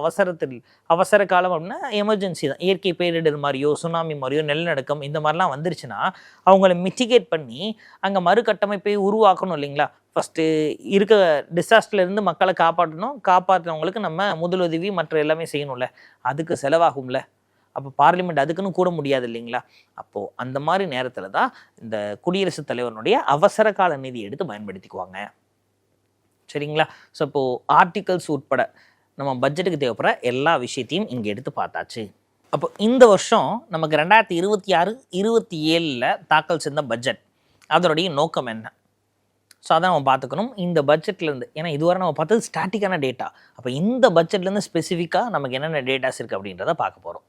அவசர காலம் அப்படின்னா எமர்ஜென்சி தான், இயற்கை பேரிடர் மாதிரியோ சுனாமி மாதிரியோ நிலநடுக்கம் இந்த மாதிரிலாம் வந்துருச்சுன்னா அவங்கள மிட்டிகேட் பண்ணி அங்கே மறுகட்டமைப்பை உருவாக்கணும் இல்லைங்களா. ஃபஸ்ட்டு இருக்க டிசாஸ்டர்லேருந்து மக்களை காப்பாற்றினவங்களுக்கு நம்ம முதலுதவி மற்ற எல்லாமே செய்யணும்ல, அதுக்கு செலவாகும்ல. அப்போ பார்லிமெண்ட் அதுக்குன்னு கூட முடியாது இல்லைங்களா. அப்போது அந்த மாதிரி நேரத்தில் தான் இந்த குடியரசுத் தலைவருடைய அவசர கால நிதி எடுத்து பயன்படுத்திக்குவாங்க. சரிங்களா. ஸோ இப்போது ஆர்டிகல்ஸ் உட்பட நம்ம பட்ஜெட்டுக்கு தேவைப்படுற எல்லா விஷயத்தையும் இங்கே எடுத்து பார்த்தாச்சு. அப்போ இந்த வருஷம் நமக்கு 2026-27 தாக்கல் செய்த பட்ஜெட் அதனுடைய நோக்கம் என்ன? ஸோ அதான் நம்ம பார்த்துக்கணும் இந்த பட்ஜெட்லேருந்து. ஏன்னா இதுவரை நம்ம பார்த்தது ஸ்டாட்டிக்கான டேட்டா. அப்போ இந்த பட்ஜெட்லேருந்து ஸ்பெசிஃபிக்காக நமக்கு என்னென்ன டேட்டாஸ் இருக்குது அப்படின்றத பார்க்க போகிறோம்.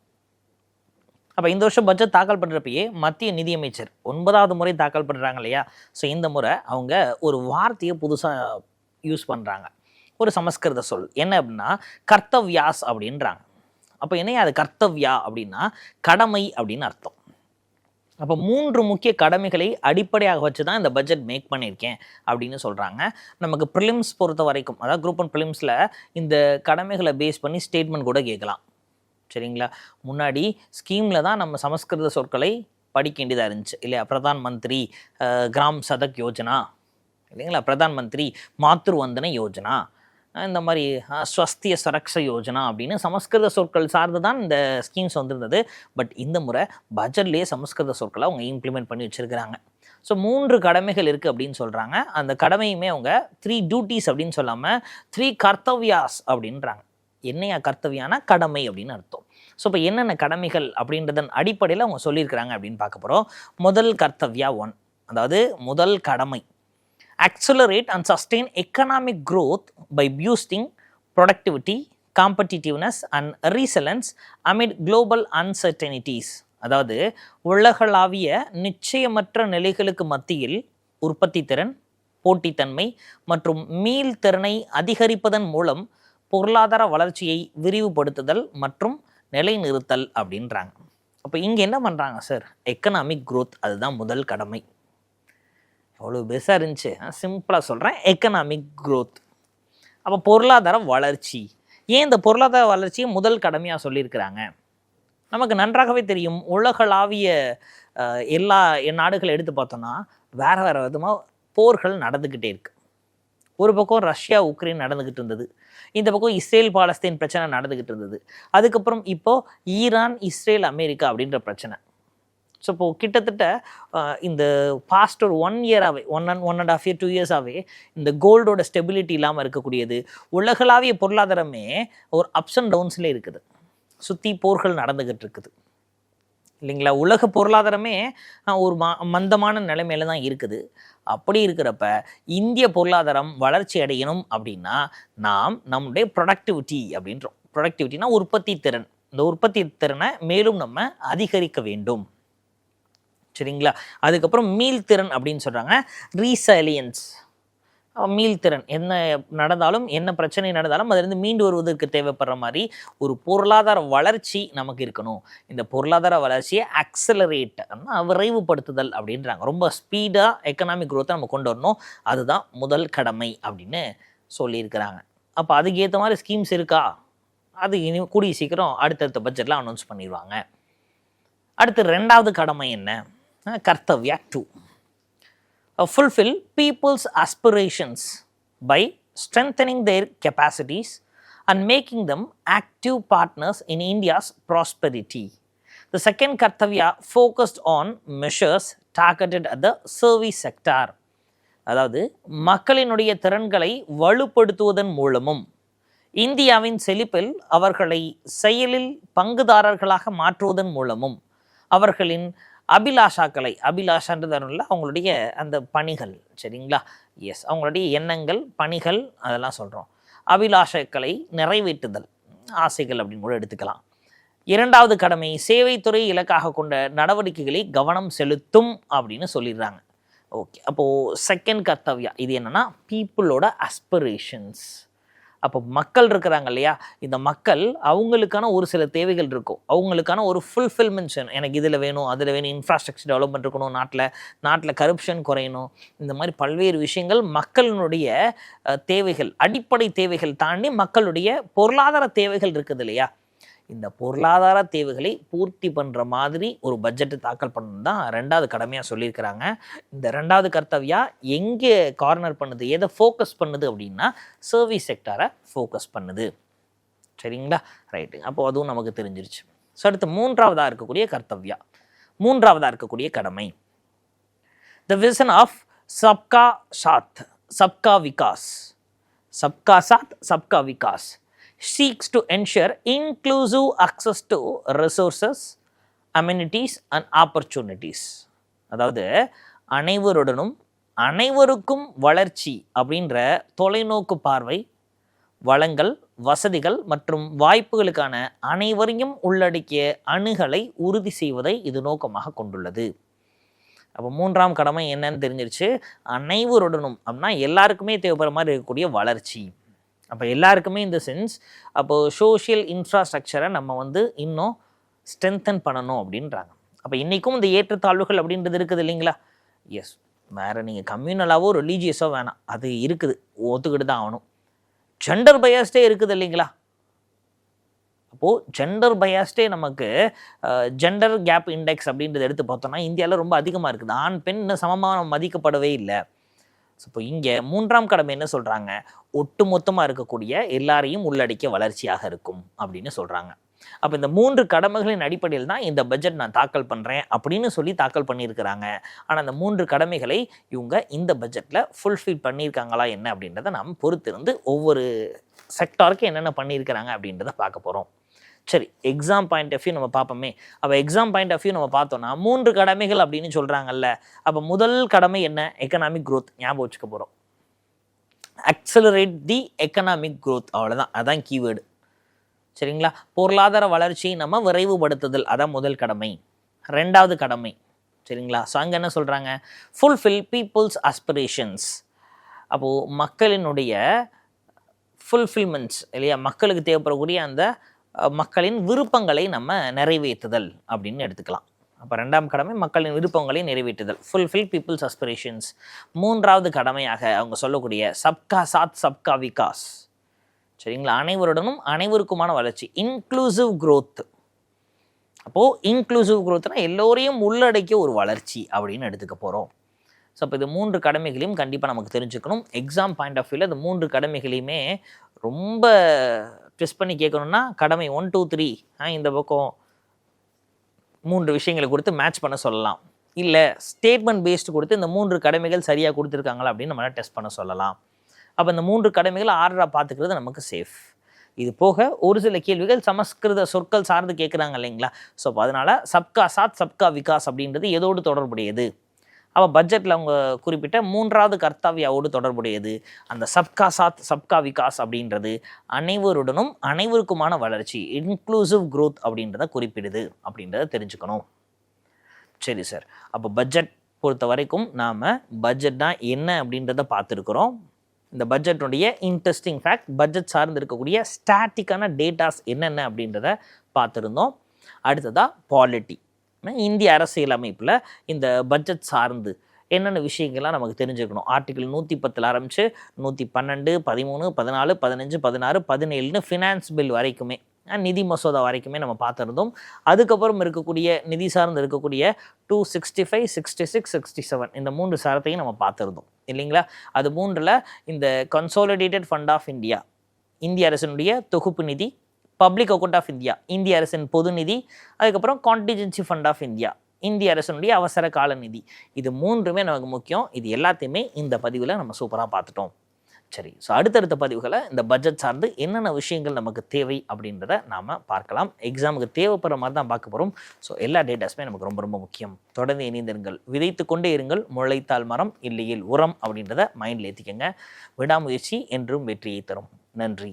அப்போ இந்த வருஷம் பட்ஜெட் தாக்கல் பண்ணுறப்பயே மத்திய நிதியமைச்சர் 9வது முறை தாக்கல் பண்ணுறாங்க இல்லையா? ஸோ இந்த முறை அவங்க ஒரு வார்த்தையை புதுசாக யூஸ் பண்ணுறாங்க. ஒரு சமஸ்கிருத சொல் என்ன அப்படின்னா கர்த்தவ்யாஸ் அப்படின்றாங்க. அப்போ என்னையா அது கர்த்தவ்யா அப்படின்னா கடமை அப்படின்னு அர்த்தம். அப்போ 3 முக்கிய கடமைகளை அடிப்படையாக வச்சு தான் இந்த பட்ஜெட் மேக் பண்ணியிருக்கேன் அப்படின்னு சொல்கிறாங்க. நமக்கு ப்ரிலிம்ஸ் பொறுத்த வரைக்கும், அதாவது குரூப் 1 ப்ரிலிம்ஸில் இந்த கடமைகளை பேஸ் பண்ணி ஸ்டேட்மெண்ட் கூட கேட்கலாம். சரிங்களா? முன்னாடி ஸ்கீமில் தான் நம்ம சமஸ்கிருத சொற்களை படிக்க வேண்டியதாக இருந்துச்சு இல்லையா? பிரதான் மந்திரி கிராம் சதக் யோஜனா இல்லைங்களா? பிரதான் மந்திரி மாத்ரு வந்தன யோஜனா, இந்த மாதிரி ஸ்வஸ்திய சரக்ஷ யோஜனா அப்படின்னு சமஸ்கிருத சொற்கள் சார்ந்து தான் இந்த ஸ்கீம்ஸ் வந்திருந்தது. பட் இந்த முறை பட்ஜெட்லேயே சமஸ்கிருத சொற்களை அவங்க இம்ப்ளிமெண்ட் பண்ணி வச்சுருக்கிறாங்க. ஸோ 3 கடமைகள் இருக்குது அப்படின்னு சொல்கிறாங்க. அந்த கடமையுமே அவங்க 3 டியூட்டிஸ் அப்படின்னு சொல்லாமல் 3 கர்த்தவ்யாஸ் அப்படின்றாங்க. என்னையா கர்த்தவியானா கடமை அப்படின்னு அர்த்தம். ஸோ இப்போ என்னென்ன கடமைகள் அப்படின்றதன் அடிப்படையில் அவங்க சொல்லியிருக்கிறாங்க அப்படின்னு பார்க்க போகிறோம். முதல் கர்த்தவ்யா 1, அதாவது முதல் கடமை, accelerate and sustain economic growth by boosting productivity, competitiveness and resilience amid global uncertainties. அதாவது உலகளாவிய நிச்சயமற்ற நிலைகளுக்கு மத்தியில் உற்பத்தி திறன், போட்டித்தன்மை மற்றும் மீள்திறனை அதிகரிப்பதன் மூலம் பொருளாதார வளர்ச்சியை விரிவுபடுத்துதல் மற்றும் நிலைநிறுத்தல் அப்படின்றாங்க. அப்போ இங்கே என்ன பண்ணுறாங்க சார்? எக்கனாமிக் growth, அதுதான் முதல் கடமை. அவ்வளோ பெருசாக இருந்துச்சு, சிம்பிளாக சொல்கிறேன், எக்கனாமிக் growth. அப்போ பொருளாதார வளர்ச்சி. ஏன் இந்த பொருளாதார வளர்ச்சியை முதல் கடமையாக சொல்லியிருக்கிறாங்க? நமக்கு நன்றாகவே தெரியும், உலகளாவிய எல்லா நாடுகளை எடுத்து பார்த்தோன்னா வேறு வேறு விதமாக போர்கள் நடந்துக்கிட்டே இருக்குது. ஒரு பக்கம் ரஷ்யா உக்ரைன் நடந்துக்கிட்டு இருந்தது, இந்த பக்கம் இஸ்ரேல் பாலஸ்தீன் பிரச்சனை நடந்துக்கிட்டு இருந்தது, அதுக்கப்புறம் இப்போது ஈரான் இஸ்ரேல் அமெரிக்கா அப்படின்ற பிரச்சனை. ஸோ இப்போது கிட்டத்தட்ட இந்த பாஸ்ட் ஒரு 1 இயராகவே 1.5 இயர் 2 இயர்ஸாகவே இந்த கோல்டோட ஸ்டெபிலிட்டி இல்லாமல் இருக்கக்கூடியது. உலகளாவிய பொருளாதாரமே ஒரு அப்ஸ் அண்ட் டவுன்ஸ்லேயே இருக்குது, சுற்றி போர்கள் நடந்துக்கிட்டு இருக்குது இல்லைங்களா? உலக பொருளாதாரமே ஒரு மந்தமான நிலைமையில தான் இருக்குது. அப்படி இருக்கிறப்ப இந்திய பொருளாதாரம் வளர்ச்சி அடையணும் அப்படின்னா நாம் நம்முடைய ப்ரொடக்டிவிட்டி அப்படின்றோம். ப்ரொடக்டிவிட்டினா உற்பத்தி திறன். இந்த உற்பத்தி திறனை மேலும் நம்ம அதிகரிக்க வேண்டும். சரிங்களா? அதுக்கப்புறம் மீள்திறன் அப்படின்னு சொல்கிறாங்க, ரீசைலியன்ஸ். மீள்திறன், என்ன நடந்தாலும் என்ன பிரச்சனை நடந்தாலும் அதிலிருந்து மீண்டு வருவதற்கு தேவைப்படுற மாதிரி ஒரு பொருளாதார வளர்ச்சி நமக்கு இருக்கணும். இந்த பொருளாதார வளர்ச்சியை அக்சலரேட், விரைவுபடுத்துதல் அப்படின்றாங்க. ரொம்ப ஸ்பீடாக எக்கனாமிக் growth நம்ம கொண்டு வரணும், அதுதான் முதல் கடமை அப்படின்னு சொல்லியிருக்கிறாங்க. அப்போ அதுக்கு ஏற்ற மாதிரி ஸ்கீம்ஸ் இருக்கா? அது இனி கூடிய சீக்கிரம் அடுத்தடுத்த பட்ஜெட்டில் அனௌன்ஸ் பண்ணிடுவாங்க. அடுத்து 2வது கடமை என்ன? கர்த்தவ்யா 2, fulfill people's aspirations by strengthening their capacities and making them active partners in India's prosperity. The second Kartavya focused on measures targeted at the service sector. அதாவது மக்களினுடைய திறன்களை வலுப்படுத்துவதன் மூலமும் இந்தியாவின் செழிப்பில் அவர்களை செயலில் பங்குதாரர்களாக மாற்றுவதன் மூலமும் அவர்களின் அபிலாஷாக்களை, அபிலாஷான்றது அவங்களுடைய அந்த பணிகள், சரிங்களா? எஸ், அவங்களுடைய எண்ணங்கள், பணிகள், அதெல்லாம் சொல்கிறோம். அபிலாஷைகளை நிறைவேற்றுதல், ஆசைகள் அப்படின்னு கூட எடுத்துக்கலாம். 2வது கடமை சேவைத்துறை இலக்காக கொண்ட நடவடிக்கைகளை கவனம் செலுத்தும் அப்படின்னு சொல்லிடுறாங்க. ஓகே, அப்போது செகண்ட் கர்த்தவ்யா இது என்னென்னா பீப்புளோட அஸ்பிரேஷன்ஸ். அப்போ மக்கள் இருக்கிறாங்க இல்லையா? இந்த மக்கள் அவங்களுக்கான ஒரு சில தேவைகள் இருக்கும், அவங்களுக்கான ஒரு ஃபுல்ஃபில்மெண்ட்ஸ் வேணும். எனக்கு இதில் வேணும், அதில் வேணும், இன்ஃப்ராஸ்ட்ரக்சர் டெவலப்மெண்ட் இருக்கணும், நாட்டில் கரப்ஷன் குறையணும், இந்த மாதிரி பல்வேறு விஷயங்கள் மக்களினுடைய தேவைகள், அடிப்படை தேவைகள் தாண்டி மக்களுடைய பொருளாதார தேவைகள் இருக்குது இல்லையா? இந்த பொருளாதார தேவைகளை பூர்த்தி பண்ணுற மாதிரி ஒரு பட்ஜெட்டு தாக்கல் பண்ணணும் தான் 2வது கடமையாக சொல்லியிருக்கிறாங்க. இந்த 2வது கர்த்தவ்யா எங்கே கார்னர் பண்ணுது, எதை ஃபோக்கஸ் பண்ணுது அப்படின்னா சர்வீஸ் செக்டாரை ஃபோக்கஸ் பண்ணுது. சரிங்களா? ரைட்டு, அப்போது அதுவும் நமக்கு தெரிஞ்சிருச்சு. ஸோ அடுத்து 3வதாக இருக்கக்கூடிய கர்த்தவ்யா, 3வதாக இருக்கக்கூடிய கடமை, the vision of sabka saath sabka vikas. Sabka saath sabka vikas seeks to ensure inclusive access to resources, amenities and opportunities. அதாவது அனைவருடனும் அனைவருக்கும் வளர்ச்சி அப்படின்ற தொலைநோக்கு பார்வை, வளங்கள், வசதிகள் மற்றும் வாய்ப்புகளுக்கான அனைவரையும் உள்ளடக்கிய அணுகலை உறுதி செய்வதை இது நோக்கமாக கொண்டுள்ளது. அப்போ மூன்றாம் கடமை என்னன்னு தெரிஞ்சிருச்சு. அனைவருடனும் அப்படின்னா எல்லாருக்குமே தேவைப்படுற மாதிரி இருக்கக்கூடிய வளர்ச்சி. அப்போ எல்லாருக்குமே இந்த சென்ஸ் அப்போது சோஷியல் இன்ஃப்ராஸ்ட்ரக்சரை நம்ம இன்னும் ஸ்ட்ரென்தன் பண்ணணும் அப்படின்றாங்க. அப்போ இன்றைக்கும் இந்த ஏற்றத்தாழ்வுகள் அப்படின்றது இருக்குது இல்லைங்களா? எஸ், வேறு நீங்கள் கம்யூனலாவோ ரிலீஜியஸோ வேணாம், அது இருக்குது, ஒத்துக்கிட்டு தான் ஆகணும். ஜெண்டர் பயாஸ்டே இருக்குது இல்லைங்களா? அப்போது ஜெண்டர் பயாஸ்டே நமக்கு ஜெண்டர் கேப் இண்டெக்ஸ் அப்படின்றத எடுத்து பார்த்தோம்னா இந்தியாவில் ரொம்ப அதிகமாக இருக்குது. ஆண் பெண் இன்னும் சமமாக மதிக்கப்படவே இல்லை. ஸோ இப்போ இங்கே மூன்றாம் கடமை என்ன சொல்கிறாங்க? ஒட்டு மொத்தமாக இருக்கக்கூடிய எல்லாரையும் உள்ளடக்கிய வளர்ச்சியாக இருக்கும் அப்படின்னு சொல்கிறாங்க. அப்போ இந்த 3 கடமைகளின் அடிப்படையில் தான் இந்த பட்ஜெட் நான் தாக்கல் பண்ணுறேன் அப்படின்னு சொல்லி தாக்கல் பண்ணியிருக்கிறாங்க. ஆனால் அந்த 3 கடமைகளை இவங்க இந்த பட்ஜெட்டில் ஃபுல்ஃபில் பண்ணியிருக்காங்களா என்ன அப்படின்றத நாம் பொறுத்திருந்து ஒவ்வொரு செக்டாருக்கு என்னென்ன பண்ணியிருக்கிறாங்க அப்படின்றத பார்க்க போகிறோம். சரி, எக்ஸாம் பாயிண்ட் ஆஃப் வியூ நம்ம பார்ப்போமே. அப்போ எக்ஸாம் பாயிண்ட் ஆஃப் வியூ நம்ம பார்த்தோம்னா 3 கடமைகள் அப்படின்னு சொல்கிறாங்கல்ல. அப்போ முதல் கடமை என்ன? Economic growth. ஞாபகம் வச்சுக்க போகிறோம். அக்சலரேட் தி எக்கனாமிக் க்ரோத், அவ்வளோதான், அதான் கீவேர்டு. சரிங்களா? பொருளாதார வளர்ச்சியை நம்ம விரைவுபடுத்துதல், அதான் முதல் கடமை. 2வது கடமை, சரிங்களா? ஸோ அங்கே என்ன சொல்கிறாங்க? Fulfil peoples aspirations. அப்போது மக்களினுடைய ஃபுல்ஃபில்மெண்ட்ஸ் இல்லையா, மக்களுக்கு தேவைப்படக்கூடிய அந்த மக்களின் விருப்பங்களை நம்ம நிறைவேற்றுதல் அப்படின்னு எடுத்துக்கலாம். அப்போ 2ஆம் கடமை மக்களின் விருப்பங்களை நிறைவேற்றுதல், ஃபுல்ஃபில் பீப்புள்ஸ் அஸ்பிரேஷன்ஸ். 3வது கடமையாக அவங்க சொல்லக்கூடிய சப்கா சாத் சப்கா விகாஸ். சரிங்களா? அனைவருடனும் அனைவருக்குமான வளர்ச்சி, இன்க்ளூசிவ் க்ரோத். அப்போது இன்க்ளூசிவ் க்ரோத்னா எல்லோரையும் உள்ளடக்கிய ஒரு வளர்ச்சி அப்படின்னு எடுத்துக்க போகிறோம். ஸோ அப்போ இது 3 கடமைகளையும் கண்டிப்பாக நமக்கு தெரிஞ்சுக்கணும். எக்ஸாம் பாயிண்ட் ஆஃப் வியூவில் இந்த 3 கடமைகளையுமே ரொம்ப ட்விஸ்ட் பண்ணி கேட்கணும்னா கடமை 1 2 3 இந்த பக்கம் 3 விஷயங்களை கொடுத்து மேட்ச் பண்ண சொல்லலாம். இல்லை ஸ்டேட்மெண்ட் பேஸ்டு கொடுத்து இந்த 3 கடமைகள் சரியாக கொடுத்துருக்காங்களா அப்படின்னு நம்மளால் டெஸ்ட் பண்ண சொல்லலாம். அப்போ இந்த 3 கடமைகள் ஆர்டராக பார்த்துக்கிறது நமக்கு சேஃப். இது போக ஒரு சில கேள்விகள் சமஸ்கிருத சொற்கள் சார்ந்து கேட்குறாங்க இல்லைங்களா? ஸோ அப்போ அதனால் சப்கா சாத் சப்கா விகாஸ் அப்படின்றது எதோடு தொடர்புடையது? அப்போ பட்ஜெட்டில் அவங்க குறிப்பிட்ட 3வது கர்த்தவ்யாவோடு தொடர்புடையது. அந்த சப்கா சாத் சப்கா விகாஸ் அப்படின்றது அனைவருடனும் அனைவருக்குமான வளர்ச்சி, இன்க்ளூசிவ் க்ரோத் அப்படின்றத குறிப்பிடுது அப்படின்றத தெரிஞ்சுக்கணும். சரி சார், அப்போ பட்ஜெட் பொறுத்த வரைக்கும் நாம் பட்ஜெட் தான் என்ன அப்படின்றத பார்த்துருக்குறோம். இந்த பட்ஜெட்டுடைய இன்ட்ரெஸ்டிங் ஃபேக்ட், பட்ஜெட் சார்ந்து இருக்கக்கூடிய ஸ்டாட்டிக்கான டேட்டாஸ் என்னென்ன அப்படின்றத பார்த்துருந்தோம். அடுத்ததாக பாலிட்டி, இந்திய அரசியல் அமைப்பில் இந்த பட்ஜெட் சார்ந்து என்னென்ன விஷயங்கள்லாம் நமக்கு தெரிஞ்சுக்கணும். ஆர்டிகிள் 110 ஆரம்பித்து 112, 13, 14, 15, 16, 17 ஃபினான்ஸ் பில் வரைக்குமே, நிதி மசோதா வரைக்குமே நம்ம பார்த்துருந்தோம். அதுக்கப்புறம் இருக்கக்கூடிய நிதி சார்ந்து இருக்கக்கூடிய 265, 66, 67 இந்த 3 சாரத்தையும் நம்ம பார்த்துருந்தோம் இல்லைங்களா? அது 3ல் இந்த கன்சாலிடேட்டட் ஃபண்ட் ஆஃப் இந்தியா, இந்திய அரசினுடைய தொகுப்பு நிதி, பப்ளிக் அக்கௌண்ட் ஆஃப் இந்தியா, இந்திய அரசின் பொது நிதி, அதுக்கப்புறம் கான்டிஜென்சி ஃபண்ட் ஆஃப் இந்தியா, இந்திய அரசினுடைய அவசர கால நிதி. இது 3மே நமக்கு முக்கியம். இது எல்லாத்தையுமே இந்த பதிவில் நம்ம சூப்பராக பார்த்துட்டோம். சரி, ஸோ அடுத்தடுத்த பதிவுகளை இந்த பட்ஜெட் சார்ந்து என்னென்ன விஷயங்கள் நமக்கு தேவை அப்படின்றத நாம் பார்க்கலாம். எக்ஸாமுக்கு தேவைப்படுற மாதிரி தான் பார்க்க போகிறோம். ஸோ எல்லா டேட்டாஸுமே நமக்கு ரொம்ப ரொம்ப முக்கியம். தொடர்ந்து இணைந்திருங்கள், விதைத்து கொண்டே இருங்கள். முளைத்தால் மரம், இல்லையில் உரம் அப்படின்றத மைண்டில் ஏற்றிக்கங்க. விடாமுயற்சி என்றும் வெற்றியை தரும். நன்றி.